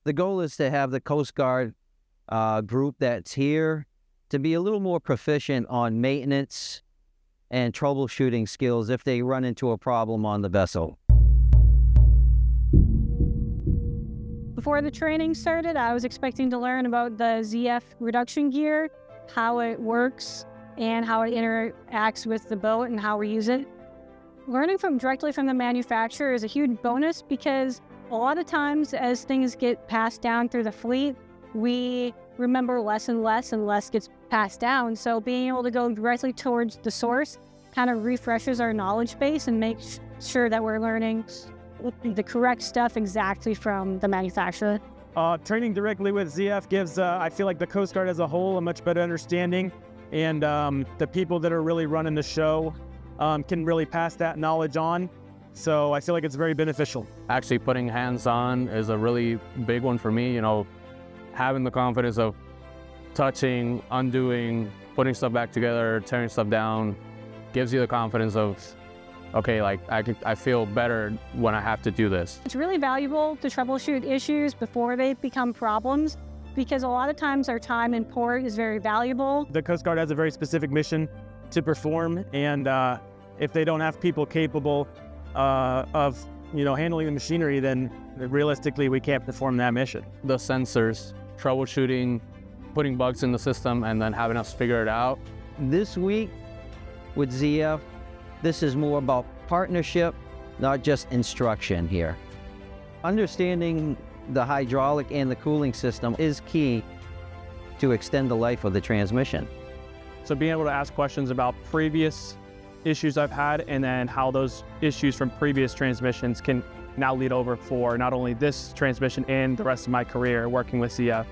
The goal is to have the Coast Guard group that's here to be a little more proficient on maintenance and troubleshooting skills if they run into a problem on the vessel. Before the training started, I was expecting to learn about the ZF reduction gear, how it works, and how it interacts with the boat and how we use it. Learning directly from the manufacturer is a huge bonus because a lot of times as things get passed down through the fleet, we remember less and less gets passed down. So being able to go directly towards the source kind of refreshes our knowledge base and makes sure that we're learning the correct stuff exactly from the manufacturer. Training directly with ZF gives, I feel like, the Coast Guard as a whole a much better understanding, and the people that are really running the show can really pass that knowledge on. So I feel like it's very beneficial. Actually putting hands on is a really big one for me, having the confidence of touching, undoing, putting stuff back together, tearing stuff down, gives you the confidence of, okay, like I feel better when I have to do this. It's really valuable to troubleshoot issues before they become problems because a lot of times our time in port is very valuable. The Coast Guard has a very specific mission to perform, and if they don't have people capable of handling the machinery, then realistically we can't perform that mission. The sensors, troubleshooting, putting bugs in the system, and then having us figure it out. This week with ZF, this is more about partnership, not just instruction here. Understanding the hydraulic and the cooling system is key to extend the life of the transmission. So being able to ask questions about previous issues I've had and then how those issues from previous transmissions can now lead over for not only this transmission and the rest of my career working with ZF.